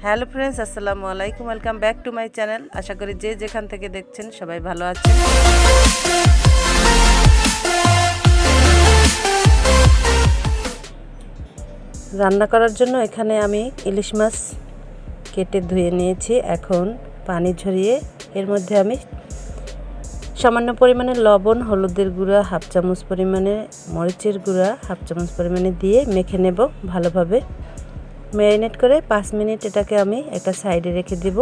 Hello friends, আসসালামু আলাইকুম। Welcome back to my channel. আশা করি যে যেখান থেকে দেখছেন সবাই ভালো আছেন। রান্না করার জন্য এখানে আমি ইলিশ মাছ কেটে ধুয়ে নিয়েছি। এখন পানি ঝরিয়ে এর মধ্যে আমি সামান্য পরিমাণে লবণ, হলুদের গুঁড়া হাফ চামচ পরিমাণে, মরিচের গুঁড়া হাফ চামচ পরিমাণে দিয়ে মেখে নেব ভালোভাবে। ম্যারিনেট করে 5 মিনিট এটাকে আমি একটা সাইডে রেখে দেব।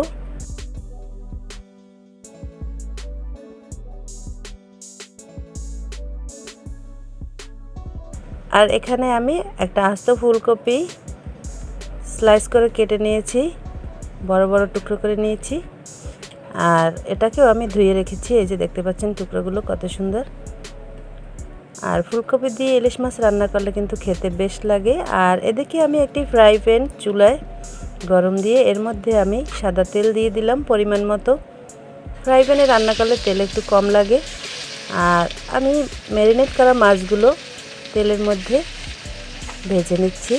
আর এখানে আমি একটা আস্ত ফুলকপি স্লাইস করে কেটে নিয়েছি, বড় বড় টুকরো করে নিয়েছি। আর এটাকেও আমি ধুয়ে রেখেছি। এই যে দেখতে পাচ্ছেন টুকরোগুলো কত সুন্দর। আর ফুলকপি দিয়ে ইলিশ মাছ রান্না করলে কিন্তু খেতে বেশ লাগে। আর এদিকে আমি একটি ফ্রাই প্যান চুলায় গরম দিয়ে এর মধ্যে আমি সাদা তেল দিয়ে দিলাম পরিমাণ মতো। ফ্রাই প্যানে রান্না করলে তেল একটু কম লাগে। আর আমি ম্যারিনেট করা মাছগুলো তেলের মধ্যে ভেজে নিচ্ছি।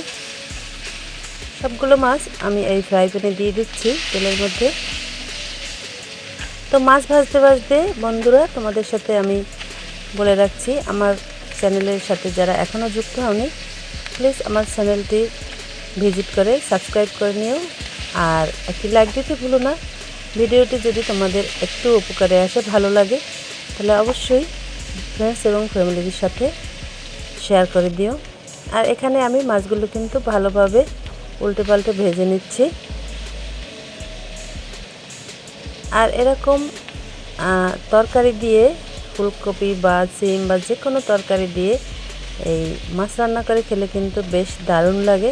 সবগুলো মাছ আমি এই ফ্রাই প্যানে দিয়ে দিচ্ছি তেলের মধ্যে। তো মাছ ভাজতে ভাজতে বন্ধুরা, তোমাদের সাথে আমি বলে রাখছি, আমার চ্যানেলের সাথে যারা এখনও যুক্ত হওনি, প্লিজ আমার চ্যানেলটি ভিজিট করে সাবস্ক্রাইব করে নিও। আর একটি লাইক দিতে ভুলো না। ভিডিওটি যদি তোমাদের একটু উপকারে আসে, ভালো লাগে, তাহলে অবশ্যই ফ্রেন্ডস এবং ফ্যামিলির সাথে শেয়ার করে দিও। আর এখানে আমি মাছগুলো কিন্তু ভালোভাবে উল্টে পাল্টে ভেজে নিচ্ছি। আর এরকম তরকারি দিয়ে, ফুলকপি বা সিম বা যে কোনো তরকারি দিয়ে এই মাছ রান্না করে খেলে কিন্তু বেশ দারুণ লাগে।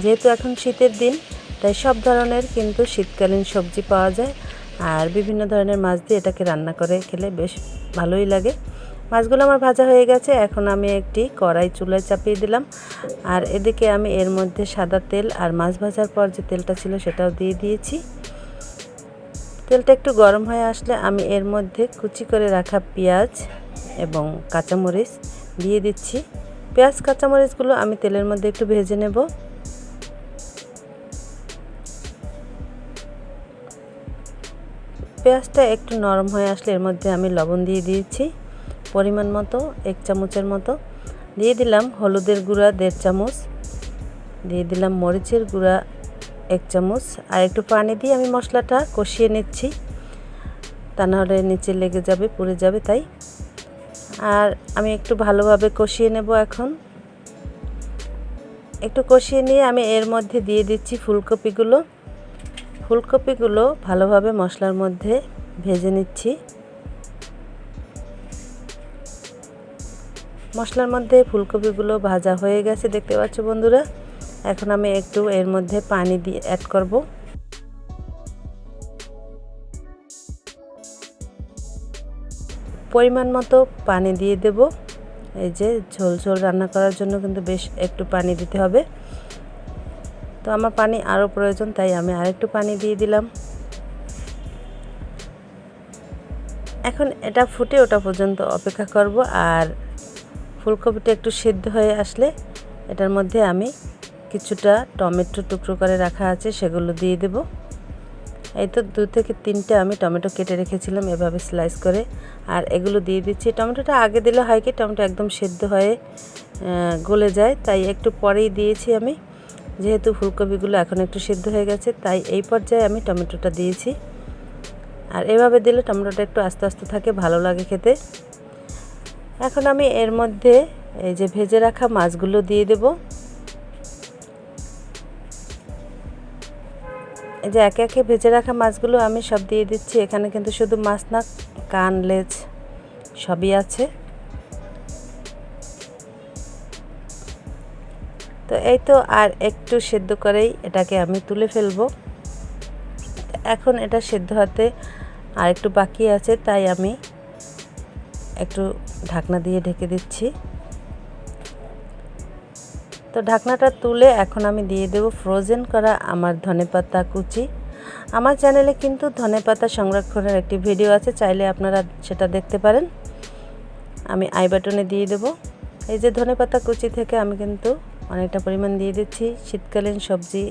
যেহেতু এখন শীতের দিন, তাই সব ধরনের কিন্তু শীতকালীন সবজি পাওয়া যায়। আর বিভিন্ন ধরনের মাছ দিয়ে এটাকে রান্না করে খেলে বেশ ভালোই লাগে। মাছগুলো আমার ভাজা হয়ে গেছে। এখন আমি একটি কড়াই চুলায় চাপিয়ে দিলাম। আর এদিকে আমি এর মধ্যে সাদা তেল আর মাছ ভাজার পর যে তেলটা ছিল সেটাও দিয়ে দিয়েছি। তেলটা একটু গরম হয়ে আসলে আমি এর মধ্যে কুচি করে রাখা পেঁয়াজ এবং কাঁচামরিচ দিয়ে দিচ্ছি। পেঁয়াজ কাঁচামরিচগুলো আমি তেলের মধ্যে একটু ভেজে নেব। পেঁয়াজটা একটু নরম হয়ে আসলে এর মধ্যে আমি লবণ দিয়ে দিয়েছি পরিমাণ মতো, 1 চামচের মতো। দিয়ে দিলাম হলুদের গুঁড়া 1.5 চামচ, দিয়ে দিলাম মরিচের গুঁড়া 1 চামচ। আর একটু পানি দিয়ে আমি মশলাটা কষিয়ে নিচ্ছি, তা নাহলে নিচে লেগে যাবে, পুড়ে যাবে। তাই আর আমি একটু ভালোভাবে কষিয়ে নেব। এখন একটু কষিয়ে নিয়ে আমি এর মধ্যে দিয়ে দিচ্ছি ফুলকপিগুলো ভালোভাবে মশলার মধ্যে ভেজে নিচ্ছি। মশলার মধ্যে ফুলকপিগুলো ভাজা হয়ে গেছে দেখতে পাচ্ছ বন্ধুরা। এখন আমি একটু এর মধ্যে পানি দিয়ে অ্যাড করব। পরিমাণ মতো পানি দিয়ে দেব। এই যে ঝোল রান্না করার জন্য কিন্তু বেশ একটু পানি দিতে হবে। তো আমার পানি আরও প্রয়োজন, তাই আমি আরেকটু পানি দিয়ে দিলাম। এখন এটা ফুটে ওঠা পর্যন্ত অপেক্ষা করব। আর ফুলকপিটা একটু সিদ্ধ হয়ে আসলে এটার মধ্যে আমি কিছুটা টমেটো টুকরো করে রাখা আছে সেগুলো দিয়ে দেব। এই তো 2 থেকে 3টা আমি টমেটো কেটে রেখেছিলাম এভাবে স্লাইস করে, আর এগুলো দিয়ে দিচ্ছি। টমেটোটা আগে দিলে হয় কি, টমেটো একদম সিদ্ধ হয়ে গলে যায়, তাই একটু পরেই দিয়েছি আমি। যেহেতু ফুলকপিগুলো এখন একটু সিদ্ধ হয়ে গেছে, তাই এই পর্যায়ে আমি টমেটোটা দিয়েছি। আর এভাবে দিলে টমেটোটা একটু আস্তে আস্তে থাকে, ভালো লাগে খেতে। এখন আমি এর মধ্যে এই যে ভেজে রাখা মাছগুলো দিয়ে দেব। এই যে একে একে ভেজে রাখা মাছগুলো আমি সব দিয়ে দিচ্ছি। এখানে কিন্তু শুধু মাছ না, কান, লেজ সবই আছে। তো এই তো আর একটু সেদ্ধ করেই এটাকে আমি তুলে ফেলবো। এখন এটা সেদ্ধ হতে আর একটু বাকি আছে, তাই আমি একটু ঢাকনা দিয়ে ঢেকে দিচ্ছি। তো ঢাকনাটা তুলে এখন আমি দিয়ে দেব ফ্রোজেন করা আমার ধনেপাতা কুচি। আমার চ্যানেলে কিন্তু ধনেপাতা সংরক্ষণের একটি ভিডিও আছে, চাইলে আপনারা সেটা দেখতে পারেন। আমি আই বাটনে দিয়ে দেব। এই যে ধনেপাতা কুচি থেকে আমি কিন্তু অনেকটা পরিমাণ দিয়ে দিচ্ছি। শীতকালীন সবজি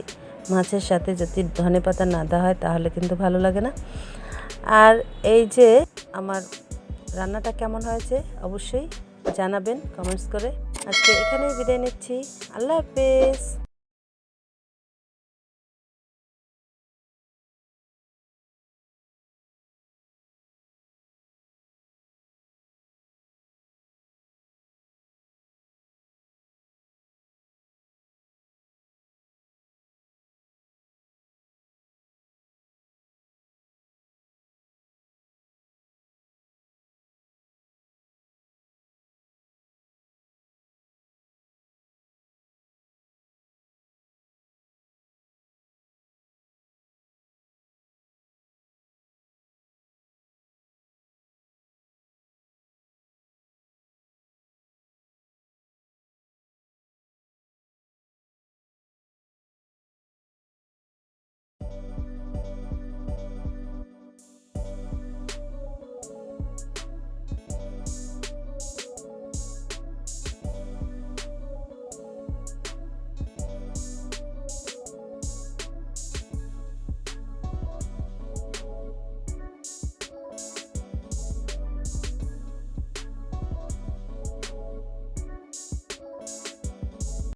মাছের সাথে যদি ধনেপাতা না দেওয়া হয় তাহলে কিন্তু ভালো লাগে না। আর এই যে আমার রান্নাটা কেমন হয়েছে অবশ্যই জানাবেন কমেন্টস করে। আজকে এখানেই বিদায় নিচ্ছি। আল্লাহ হাফেজ।